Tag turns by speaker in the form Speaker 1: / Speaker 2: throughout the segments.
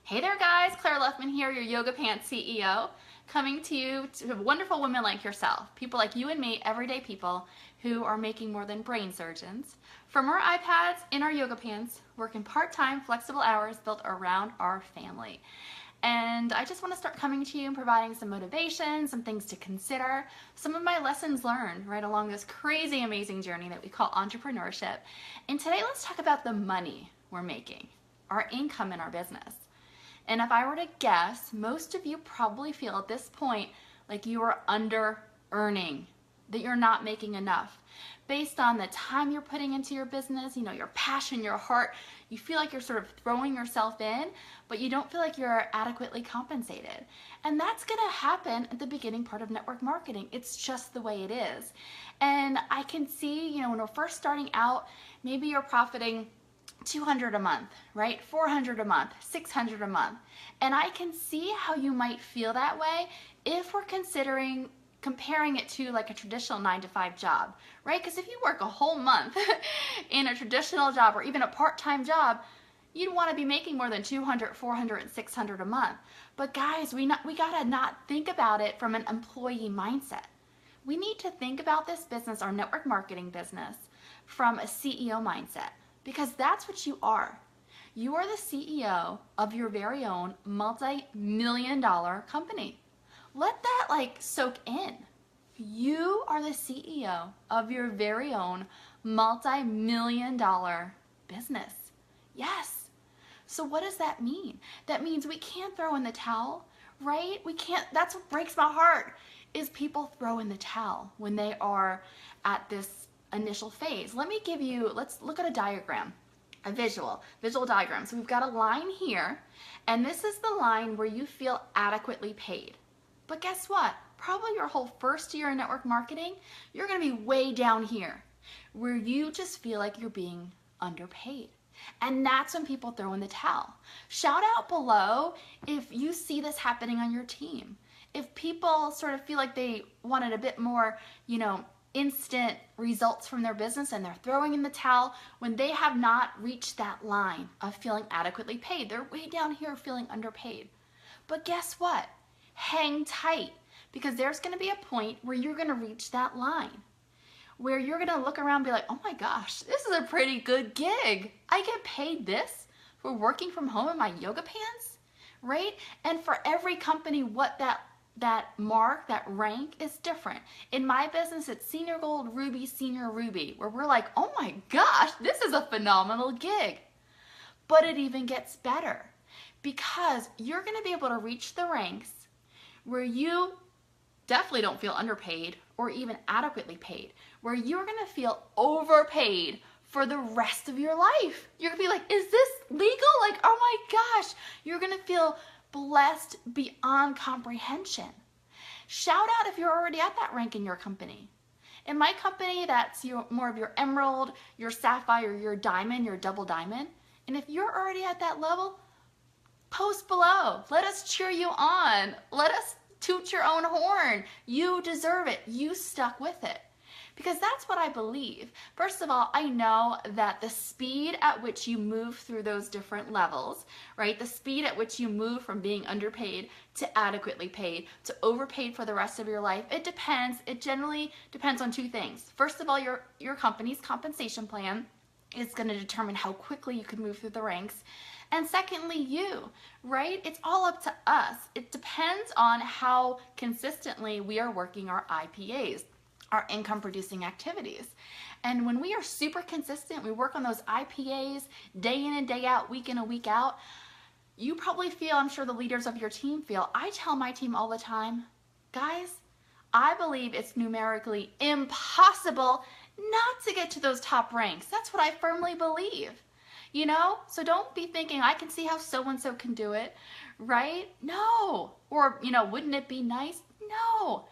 Speaker 1: Hey there guys, Claire Luffman here, your Yoga Pants CEO, coming to you to wonderful women like yourself, people like you and me, everyday people who are making more than brain surgeons. From our iPads in our yoga pants, working part-time, flexible hours built around our family. And I just want to start coming to you and providing some motivation, some things to consider, some of my lessons learned right along this crazy, amazing journey that we call entrepreneurship. And today let's talk about the money we're making, our income in our business. And if I were to guess, most of you probably feel at this point like you are under earning, that you're not making enough. Based on the time you're putting into your business, your passion, your heart, you feel like you're sort of throwing yourself in, but you don't feel like you're adequately compensated. And that's gonna happen at the beginning part of network marketing. It's just the way it is. And I can see, when we're first starting out, maybe you're profiting $200 a month, right? $400 a month, $600 a month. And I can see how you might feel that way if we're comparing it to like a traditional 9-to-5 job, right? Because if you work a whole month in a traditional job or even a part-time job, you'd want to be making more than $200, $400, and $600 a month. But guys, we gotta not think about it from an employee mindset. We need to think about this business, our network marketing business, from a CEO mindset. Because that's what you are. You are the CEO of your very own multi-million-dollar company. Let that soak in. You are the CEO of your very own multi-million-dollar business. Yes. So what does that mean? That means we can't throw in the towel, right? We can't. That's what breaks my heart, is people throw in the towel when they are at this initial phase. Let's look at a diagram, a visual diagram. So we've got a line here, and this is the line where you feel adequately paid. But guess what? Probably your whole first year in network marketing, you're gonna be way down here, where you just feel like you're being underpaid. And that's when people throw in the towel. Shout out below if you see this happening on your team. If people sort of feel like they wanted a bit more, instant results from their business and they're throwing in the towel when they have not reached that line of feeling adequately paid. They're way down here feeling underpaid. But guess what? Hang tight, because there's going to be a point where you're going to reach that line, where you're going to look around and be like, oh my gosh, this is a pretty good gig. I get paid this for working from home in my yoga pants, right? And for every company, what that mark, that rank is different. In my business, it's senior gold, ruby, senior ruby, where we're like, oh my gosh, this is a phenomenal gig. But it even gets better, because you're gonna be able to reach the ranks where you definitely don't feel underpaid or even adequately paid, where you're gonna feel overpaid for the rest of your life. You're gonna be like, is this legal? Like, oh my gosh, you're gonna feel blessed beyond comprehension. Shout out if you're already at that rank in your company. In my company, that's more of your emerald, your sapphire, your diamond, your double diamond. And if you're already at that level, post below. Let us cheer you on. Let us toot your own horn. You deserve it. You stuck with it. Because that's what I believe. First of all, I know that the speed at which you move through those different levels, right? The speed at which you move from being underpaid to adequately paid to overpaid for the rest of your life, it depends. It generally depends on two things. First of all, your company's compensation plan is going to determine how quickly you can move through the ranks. And secondly, you, right? It's all up to us. It depends on how consistently we are working our IPAs, our income producing activities. And when we are super consistent, we work on those IPAs day in and day out, week in and week out, you probably feel, I'm sure the leaders of your team feel, I tell my team all the time, guys, I believe it's numerically impossible not to get to those top ranks. That's what I firmly believe. So don't be thinking, I can see how so-and-so can do it, right? No. Or, wouldn't it be nice? No.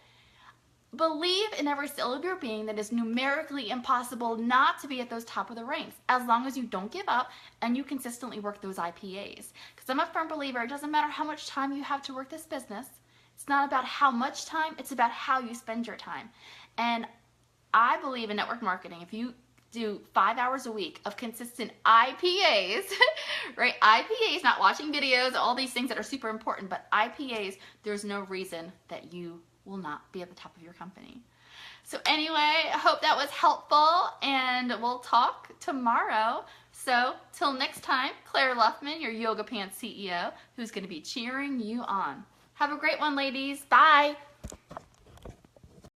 Speaker 1: Believe in every cell of your being that it's numerically impossible not to be at those top of the ranks, as long as you don't give up and you consistently work those IPAs. Because I'm a firm believer, it doesn't matter how much time you have to work this business. It's not about how much time, it's about how you spend your time. And I believe in network marketing. If you do 5 hours a week of consistent IPAs, right? IPAs, not watching videos, all these things that are super important, but IPAs, there's no reason that you will not be at the top of your company. So anyway, I hope that was helpful, and we'll talk tomorrow. So till next time, Claire Luffman, your Yoga Pants CEO, who's going to be cheering you on. Have a great one, ladies. Bye.